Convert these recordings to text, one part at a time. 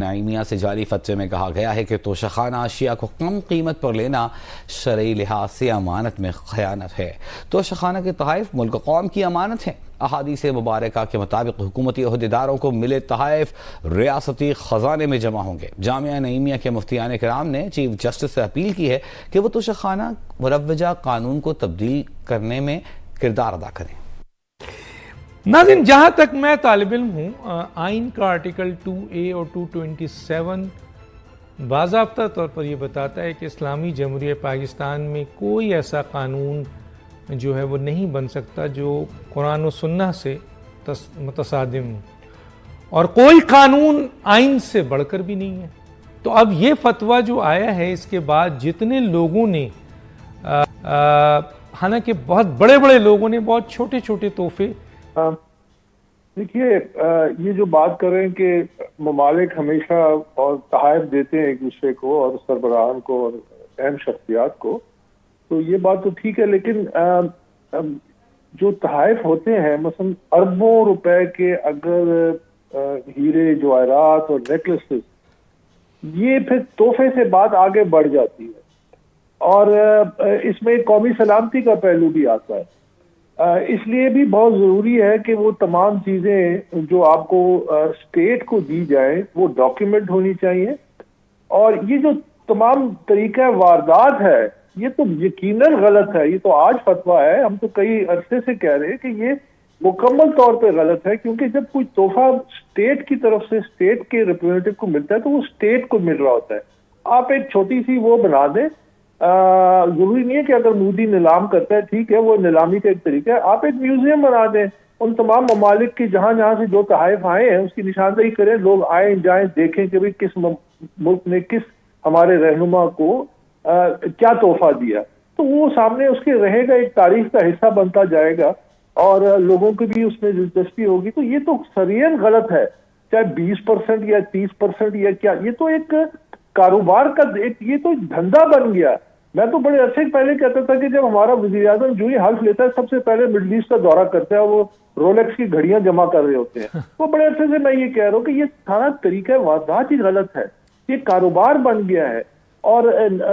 नाइमिया से जारी फतवे में कहा गया है कि तोशाखाना अशिया को कम कीमत पर लेना शरई लिहाज से अमानत में खयानत है। तोशाखाना के तहफ़ मुल्क कौम की अमानत है। अहादीस मुबारका के मुताबिक हुकूमती अहदेदारों को मिले तहफ़ रियासती ख़जाने में जमा होंगे। जामिया नईमिया के मुफ्तियान कराम ने चीफ जस्टिस से अपील की है कि वह तोशाखाना मुरव्वजा कानून को तब्दील करने में किरदार अदा करें। नाज़रीन, जहाँ तक मैं तालिब इल्म हूँ, आइन का आर्टिकल 2A और 227 बाज़ाब्ता तौर पर यह बताता है कि इस्लामी जमहूरिया पाकिस्तान में कोई ऐसा कानून जो है वो नहीं बन सकता जो कुरान और सुन्नह से मुतसादिम हो, और कोई कानून आइन से बढ़कर भी नहीं है। तो अब ये फतवा जो आया है, इसके बाद जितने लोगों ने हालांकि बहुत बड़े बड़े लोगों ने बहुत छोटे छोटे तोहफे, देखिए, ये जो बात कर रहे हैं कि ममालिक हमेशा और तहाइफ देते हैं एक दूसरे को और सरबराहान को और अहम शख्सियात को, तो ये बात तो ठीक है, लेकिन जो तहाइफ होते हैं मसलन अरबों रुपए के अगर हीरे जवाहरात और नेकलेसेस, ये फिर तोहफे से बात आगे बढ़ जाती है और इसमें कौमी सलामती का पहलू भी आता है। इसलिए भी बहुत ज़रूरी है कि वो तमाम चीज़ें जो आपको स्टेट को दी जाए वो डॉक्यूमेंट होनी चाहिए। और ये जो तमाम तरीका वारदात है, ये तो यकीनन गलत है। ये तो आज फतवा है, हम तो कई अरसे से कह रहे हैं कि ये मुकम्मल तौर पे गलत है, क्योंकि जब कोई तोहफा स्टेट की तरफ से स्टेट के रिप्रेजेंटेटिव को मिलता है तो वो स्टेट को मिल रहा होता है। आप एक छोटी सी वो बना दें, जरूरी नहीं है कि अगर मोदी नीलाम करता है, ठीक है, वो नीलामी का एक तरीका है, आप एक म्यूजियम बना दें उन तमाम ममालिक की जहां जहां से जो तहाइफ आए हैं उसकी निशानदेही करें, लोग आए जाएं देखें कि भाई किस मुल्क ने किस हमारे रहनुमा को क्या तोहफा दिया, तो वो सामने उसके रहेगा, एक तारीख का हिस्सा बनता जाएगा और लोगों की भी उसमें दिलचस्पी होगी। तो ये तो सरियन गलत है, चाहे 20% या 30% या क्या, ये तो एक कारोबार का एक ये तो धंधा बन गया। मैं तो बड़े अरसे पहले कहता था कि जब हमारा वज़ीर-ए-आज़म जो ही हल्फ लेता है सबसे पहले मिडल ईस्ट का दौरा करता है, वो रोलेक्स की घड़ियां जमा कर रहे होते हैं। तो बड़े अरसे से मैं ये कह रहा हूँ कि ये सारा तरीका वारदात ही गलत है, ये कारोबार बन गया है। और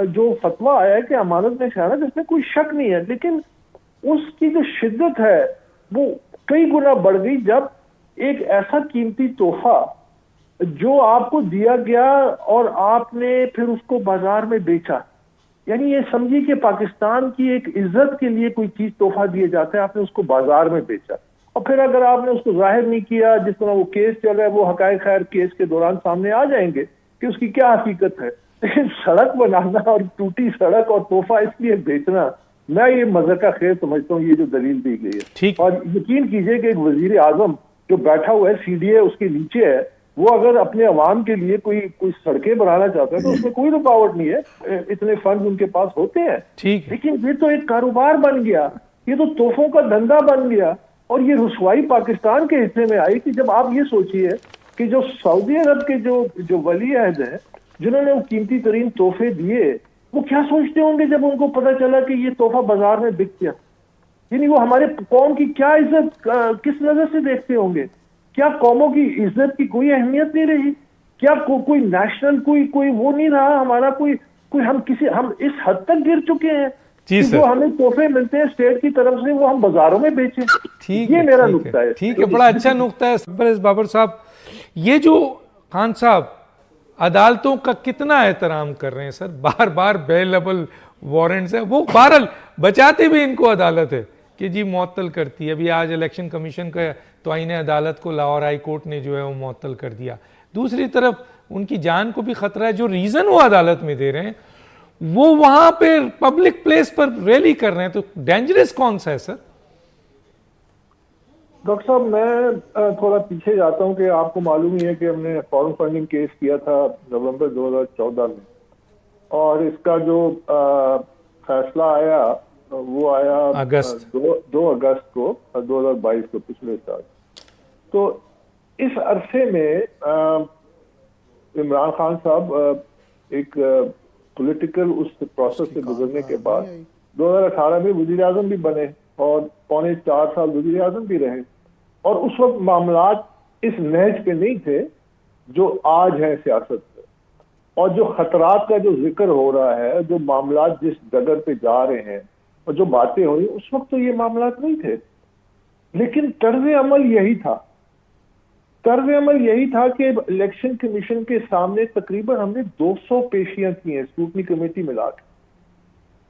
जो फतवा आया है कि अमानत में खयानत, इसमें कोई शक नहीं है, लेकिन उसकी जो शिद्दत है वो कई गुना बढ़ गई जब एक ऐसा कीमती तोहफा जो आपको दिया गया और आपने फिर उसको बाजार में बेचा। यानी ये समझिए कि पाकिस्तान की एक इज्जत के लिए कोई चीज तोहफा दिया जाता है, आपने उसको बाजार में बेचा, और फिर अगर आपने उसको जाहिर नहीं किया, जिस तरह वो केस चल रहा है, वो हकायक खैर केस के दौरान सामने आ जाएंगे कि उसकी क्या हकीकत है। लेकिन सड़क बनाना और टूटी सड़क और तोहफा इसलिए बेचना, मैं ये मज़ाक़ खैर समझता हूँ, ये जो दलील दी गई है। और यकीन कीजिए कि एक वजीर आजम जो बैठा हुआ है, CDA उसके नीचे है, वो अगर अपने अवाम के लिए कोई सड़कें बनाना चाहता है तो उसमें कोई रुकावट नहीं है, इतने फंड उनके पास होते हैं। लेकिन ये तो एक कारोबार बन गया, ये तो तोहफों का धंधा बन गया। और ये रुसवाई पाकिस्तान के हिस्से में आई कि जब आप ये सोचिए कि जो सऊदी अरब के जो वली अहद है जिन्होंने वो कीमती तरीन तोहफे दिए, वो क्या सोचते होंगे जब उनको पता चला कि ये तोहफा बाजार में बिक गया। यानी वो हमारे कौम की क्या इज्जत किस नजर से देखते होंगे। क्या कौमों की इज्जत की कोई अहमियत नहीं रही? क्या कोई नेशनल कोई वो नहीं रहा हमारा, कोई हम इस हद तक गिर चुके हैं कि जो हमें तोहफे मिलते हैं स्टेट की तरफ से वो हम बाजारों में बेचें। ये मेरा नुक्ता है। ठीक है, बड़ा अच्छा नुक्ता है बाबर साहब। ये जो खान साहब अदालतों का कितना एहतराम कर रहे हैं सर, बार बार बेलेबल वारंट्स है, वो बहरहाल बचाते भी इनको अदालत है कि जी मुअत्तल करती है। अभी आज इलेक्शन कमीशन का तौहीन अदालत को लाहौर हाई कोर्ट ने जो है वो मुअत्तल कर दिया। दूसरी तरफ उनकी जान को भी खतरा है। जो रीजन वो अदालत में दे रहे हैं वो वहां पे पब्लिक प्लेस पर रैली कर रहे हैं, तो डेंजरस कौन सा है सर? डॉक्टर साहब, मैं थोड़ा पीछे जाता हूं कि आपको मालूम ही है कि हमने फॉरेन फंडिंग केस किया था नवंबर 2014 में, और इसका जो फैसला आया वो आया अगस्त 2 अगस्त को 2022 को, पिछले साल। तो इस अरसे में इमरान खान साहब एक पॉलिटिकल उस प्रोसेस से गुजरने के बाद 2018 में वजीर आजम भी बने और पौने 4 साल वजीर आजम भी रहे, और उस वक्त मामलात इस नहज पे नहीं थे जो आज है सियासत में, और जो खतरात का जो जिक्र हो रहा है, जो मामला जिस डगर पे जा रहे हैं और जो बातें हो रही, उस वक्त तो ये मामला नहीं थे, लेकिन तर्ज अमल यही था। तर्ज अमल यही था कि इलेक्शन कमीशन के सामने तकरीबन हमने 200 पेशियां की हैं स्क्रूटनी कमेटी मिला के,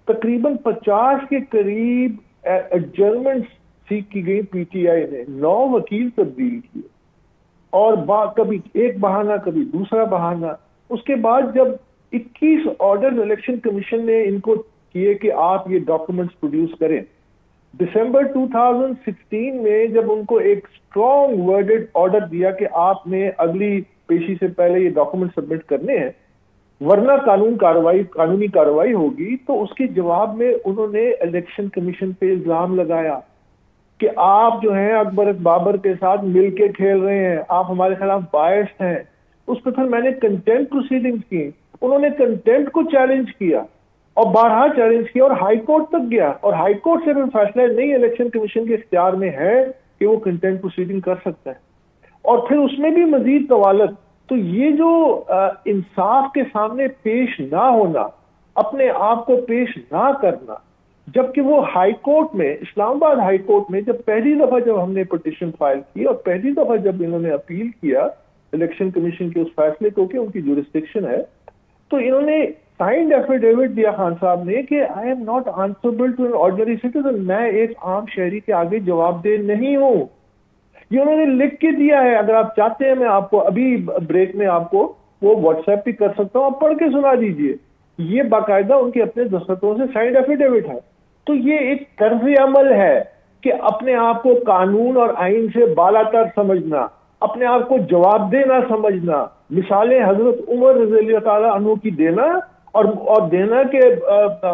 तकरीबन 50 के करीब एडजर्नमेंट सीख की गई पीटीआई ने, 9 वकील तब्दील किए, और कभी एक बहाना कभी दूसरा बहाना। उसके बाद जब 21 ऑर्डर इलेक्शन कमीशन ने इनको किए कि आप ये डॉक्यूमेंट्स प्रोड्यूस करें, दिसंबर 2016 में जब उनको एक स्ट्रॉन्ग वर्डेड ऑर्डर दिया कि आपने अगली पेशी से पहले ये डॉक्यूमेंट सबमिट करने हैं वरना कानूनी कार्रवाई होगी, तो उसके जवाब में उन्होंने इलेक्शन कमीशन पे इल्जाम लगाया कि आप जो है अकबर बाबर के साथ मिलके खेल रहे हैं, आप हमारे खिलाफ बायस्ड हैं। उस पर फिर मैंने कंटेम्प्ट प्रोसीडिंग्स की, उन्होंने कंटेम्प्ट को चैलेंज किया और बारहा चैलेंज किया और हाई कोर्ट तक गया, और हाई कोर्ट से फिर फैसला नहीं इलेक्शन कमीशन के इख्तियार में है कि वो कंटेम्प्ट प्रोसीडिंग कर सकता है, और फिर उसमें भी मजीद तवालत। तो ये जो इंसाफ के सामने पेश ना होना, अपने आप को पेश ना करना, जबकि वो हाई कोर्ट में, इस्लामाबाद हाई कोर्ट में जब पहली दफा जब हमने पिटीशन फाइल की और पहली दफा जब इन्होंने अपील किया इलेक्शन कमीशन के उस फैसले को कि उनकी जुरिस्डिक्शन है, तो इन्होंने साइंड एफिडेविट दिया खान साहब ने कि I am not answerable to an ordinary citizen, मैं एक आम शहरी के आगे जवाबदेह नहीं हूं। ये उन्होंने लिख के दिया है। अगर आप चाहते हैं मैं आपको अभी ब्रेक में आपको वो व्हाट्सएप भी कर सकता हूं, आप पढ़ के सुना दीजिए। ये बाकायदा उनके अपने दस्तखतों से साइंड एफिडेविट है। तो ये एक तर्ज अमल है कि अपने आप को कानून और आइन से बालातर समझना, अपने आप को जवाबदेह ना समझना। मिसालें हजरत उमर रज़ी अल्लाह अन्हु की देना और देना के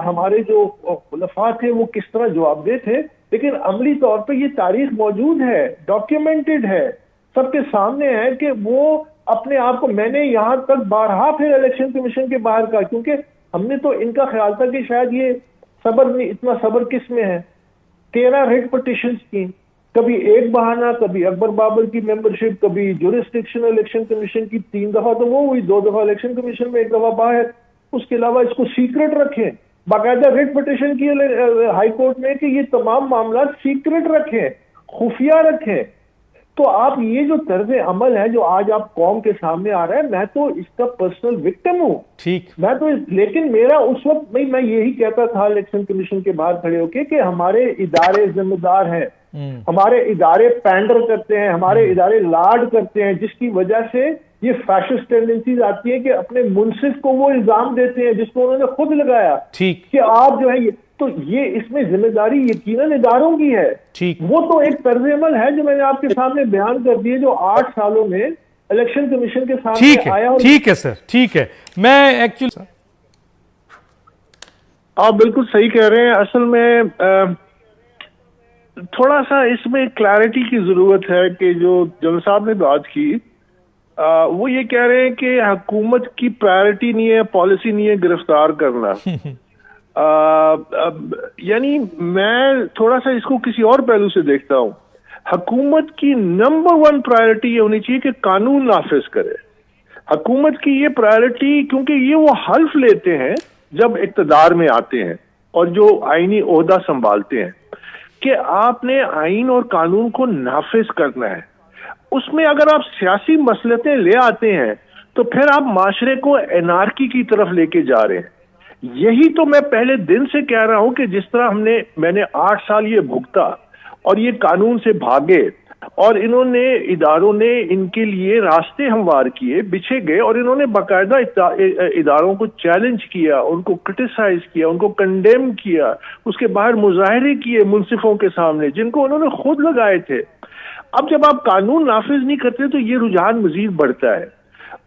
हमारे जो खुलफा थे वो किस तरह जवाबदेह थे, लेकिन अमली तौर पे ये तारीख मौजूद है, डॉक्यूमेंटेड है, सबके सामने है कि वो अपने आप को, मैंने यहां तक बारहा फिर इलेक्शन कमीशन के बाहर का, क्योंकि हमने तो इनका ख्याल था कि शायद ये सबर नहीं, इतना सबर किस में है। 13 रिट पिटीशंस की, कभी एक बहाना, कभी अकबर बाबर की मेंबरशिप, कभी जुरिस्डिक्शन इलेक्शन कमीशन की, 3 दफा तो वो हुई, 2 दफा इलेक्शन कमीशन में, 1 दफा बाहर। उसके अलावा इसको सीक्रेट रखें, बाकायदा रिट पिटीशन की हाई कोर्ट में कि ये तमाम मामला सीक्रेट रखें, खुफिया रखें। तो आप ये जो तर्ज अमल है जो आज आप कौम के सामने आ रहा है, मैं तो इसका पर्सनल विक्टिम हूं। ठीक, मैं तो लेकिन मेरा उस वक्त मैं यही कहता था इलेक्शन कमीशन के बाहर खड़े होके कि हमारे इदारे जिम्मेदार हैं, हमारे इदारे पैंडर करते हैं, हमारे इदारे लाड करते हैं, जिसकी वजह से ये फैशिस्ट टेंडेंसीज आती है कि अपने मुंसिफ को वो इल्जाम देते हैं जिसको उन्होंने खुद लगाया, ठीक, कि आप जो है ये, तो ये इसमें जिम्मेदारी यकीनन इदारों की है। ठीक, वो तो एक तर्ज अमल है जो मैंने आपके सामने बयान कर दिए, जो 8 सालों में इलेक्शन कमीशन के सामने आया। और ठीक है सर, ठीक है। मैं एक्चुअली, आप बिल्कुल सही कह रहे हैं। असल में थोड़ा सा इसमें क्लैरिटी की जरूरत है कि जो जनरल साहब ने बात की, वो ये कह रहे हैं कि हुकूमत की प्रायोरिटी नहीं है, पॉलिसी नहीं है गिरफ्तार करना। यानी मैं थोड़ा सा इसको किसी और पहलू से देखता हूं। हुकूमत की नंबर 1 प्रायोरिटी ये होनी चाहिए कि कानून नाफिज करे। हुकूमत की ये प्रायोरिटी, क्योंकि ये वो हल्फ लेते हैं जब इक़्तिदार में आते हैं और जो आईनी ओहदा संभालते हैं कि आपने आइन और कानून को नाफिज करना है। उसमें अगर आप सियासी मसलतें ले आते हैं तो फिर आप माशरे को एनार्की की तरफ लेके जा रहे हैं। यही तो मैं पहले दिन से कह रहा हूं कि जिस तरह मैंने 8 साल ये भुगता और ये कानून से भागे और इन्होंने, इदारों ने इनके लिए रास्ते हमवार किए, बिछे गए, और इन्होंने बाकायदा इदारों को चैलेंज किया, उनको क्रिटिसाइज किया, उनको कंडेम किया, उसके बाहर मुजाहरे किए मुंसिफों के सामने जिनको उन्होंने खुद लगाए थे। अब जब आप कानून नाफिज नहीं करते तो ये रुझान मजीद बढ़ता है,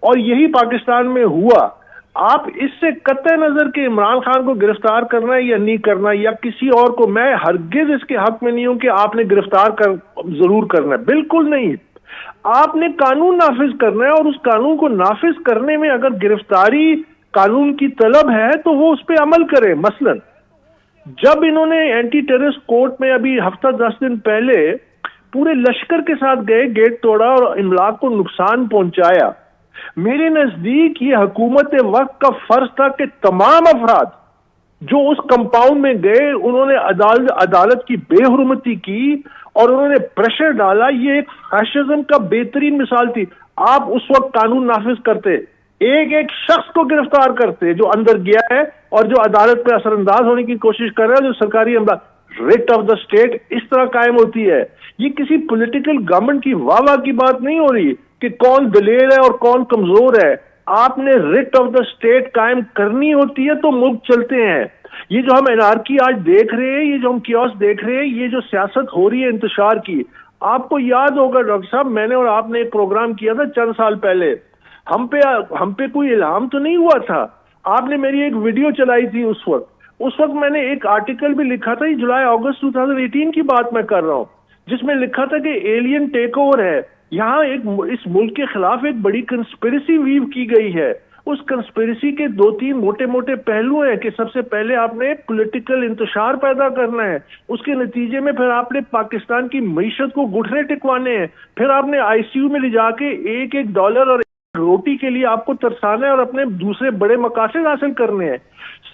और यही पाकिस्तान में हुआ। आप इससे कतई नजर के इमरान खान को गिरफ्तार करना है या नहीं करना, या किसी और को, मैं हरगिज इसके हक में नहीं हूं कि आपने गिरफ्तार जरूर करना है, बिल्कुल नहीं। आपने कानून नाफिज करना है, और उस कानून को नाफिज करने में अगर गिरफ्तारी कानून की तलब है तो वो उस पर अमल करे। मसलन जब इन्होंने एंटी टेररिस्ट कोर्ट में अभी हफ्ता 10 दिन पहले पूरे लश्कर के साथ गए, गेट तोड़ा और इमलाक को नुकसान पहुंचाया, मेरे नजदीक ये हुकूमत वक्त का फर्ज था कि तमाम अफराद जो उस कंपाउंड में गए, उन्होंने अदालत की बेहुरमती की और उन्होंने प्रेशर डाला। ये एक फैशिज्म का बेहतरीन मिसाल थी। आप उस वक्त कानून नाफिज करते, एक एक शख्स को गिरफ्तार करते जो अंदर गया है और जो अदालत पे असरअंदाज होने की कोशिश कर रहा है, जो सरकारी अमला। रिट ऑफ द स्टेट इस तरह कायम होती है। ये किसी पॉलिटिकल गवर्नमेंट की वाह की बात नहीं हो रही कि कौन दलेर है और कौन कमजोर है। आपने रिट ऑफ द स्टेट कायम करनी होती है तो मुल्क चलते हैं। ये जो हम एनार्की आज देख रहे हैं, ये जो हम कियोस देख रहे हैं, ये जो सियासत हो रही है इंतशार की, आपको याद होगा डॉक्टर साहब, मैंने और आपने एक प्रोग्राम किया था चंद साल पहले। हम पे कोई इल्हाम तो नहीं हुआ था। आपने मेरी एक वीडियो चलाई थी उस वक्त मैंने एक आर्टिकल भी लिखा था, जुलाई अगस्त 2018 की बात मैं कर रहा हूं, जिसमें लिखा था कि एलियन टेक ओवर है यहाँ, इस मुल्क के खिलाफ एक बड़ी कंस्पिरेसी वीव की गई है। उस कंस्पिरेसी के 2-3 मोटे मोटे पहलू हैं कि सबसे पहले आपने पॉलिटिकल इंतशार पैदा करना है, उसके नतीजे में फिर आपने पाकिस्तान की मईशत को घुटने टिकवाने हैं, फिर आपने आईसीयू में ले जाके एक डॉलर और रोटी के लिए आपको तरसाना है और अपने दूसरे बड़े मकासद हासिल करने हैं।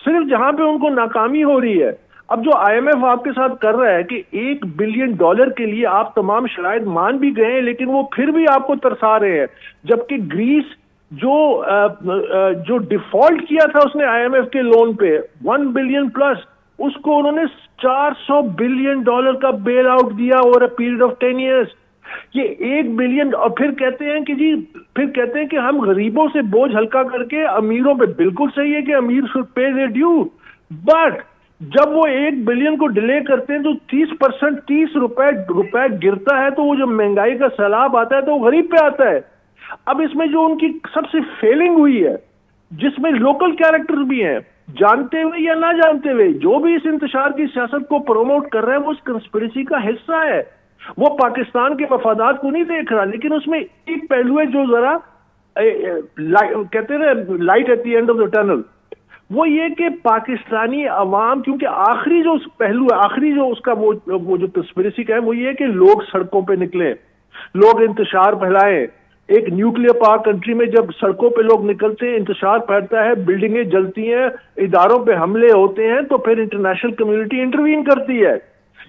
सिर्फ जहां पे उनको नाकामी हो रही है, अब जो आईएमएफ आपके साथ कर रहा है कि $1 बिलियन के लिए आप तमाम शराइत मान भी गए, लेकिन वो फिर भी आपको तरसा रहे हैं। जबकि ग्रीस जो डिफॉल्ट किया था उसने आईएमएफ के लोन पे 1 बिलियन प्लस, उसको उन्होंने $400 बिलियन का बेल आउट दिया over a period of 10 years. ये 1 बिलियन, और फिर कहते हैं कि हम गरीबों से बोझ हल्का करके अमीरों पे। बिल्कुल सही है कि अमीर should pay there due, but जब वो 1 बिलियन को डिले करते हैं तो 30% 30 रुपए गिरता है, तो वो जो महंगाई का सैलाब आता है तो वो गरीब पे आता है। अब इसमें जो उनकी सबसे फेलिंग हुई है, जिसमें लोकल कैरेक्टर्स भी हैं, जानते हुए या ना जानते हुए, जो भी इस इंतशार की सियासत को प्रमोट कर रहा है वो इस कंस्पिरेसी का हिस्सा है। वो पाकिस्तान के मफादात को नहीं देख रहा, लेकिन उसमें एक पहलू है जो जरा कहते हैं light at the end of the tunnel, वो ये कि पाकिस्तानी अवाम, क्योंकि आखिरी जो पहलू है, आखिरी जो उसका वो जो कंस्पिरेसी का है, वो ये कि लोग सड़कों पे निकले, लोग इंतशार फैलाएं। एक न्यूक्लियर पावर कंट्री में जब सड़कों पे लोग निकलते हैं, इंतशार फैलता है, बिल्डिंगें जलती हैं, इदारों पे हमले होते हैं, तो फिर इंटरनेशनल कम्युनिटी इंटरवीन करती है।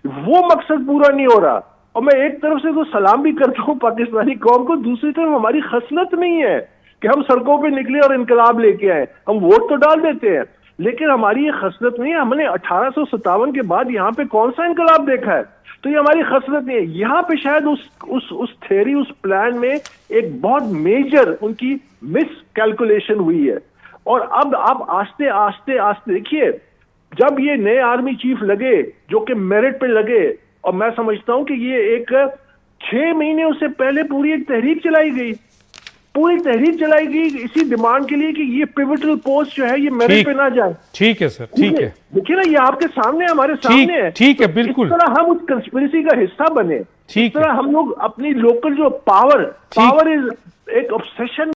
वो मकसद पूरा नहीं हो रहा। और मैं एक तरफ से तो सलाम भी करता हूँ पाकिस्तानी कौम को, दूसरी तरफ हमारी खसलत नहीं है कि हम सड़कों पे निकले और इनकलाब लेके आए। हम वोट तो डाल देते हैं, लेकिन हमारी ये खसलत नहीं है। हमने 1857 के बाद यहाँ पे कौन सा इनकलाब देखा है? तो ये हमारी खसलत नहीं है। यहाँ पे शायद उस थ्योरी, उस प्लान में एक बहुत मेजर उनकी मिस कैलकुलेशन हुई है। और अब आप आस्ते आस्ते आस्ते देखिए, जब ये नए आर्मी चीफ लगे जो कि मेरिट पे लगे, और मैं समझता हूं कि ये एक 6 महीने उससे पहले पूरी एक तहरीक चलाई गई इसी डिमांड के लिए कि ये पिवटल पोस्ट जो है ये मेरिट पे ना जाए। ठीक है सर, ठीक है, देखिए ना, ये आपके सामने, हमारे सामने है। ठीक है, बिल्कुल। इस तरह हम उस कंस्पिरेसी का हिस्सा बने, इस तरह हम लोग अपनी लोकल जो पावर इज एक ऑब्सेशन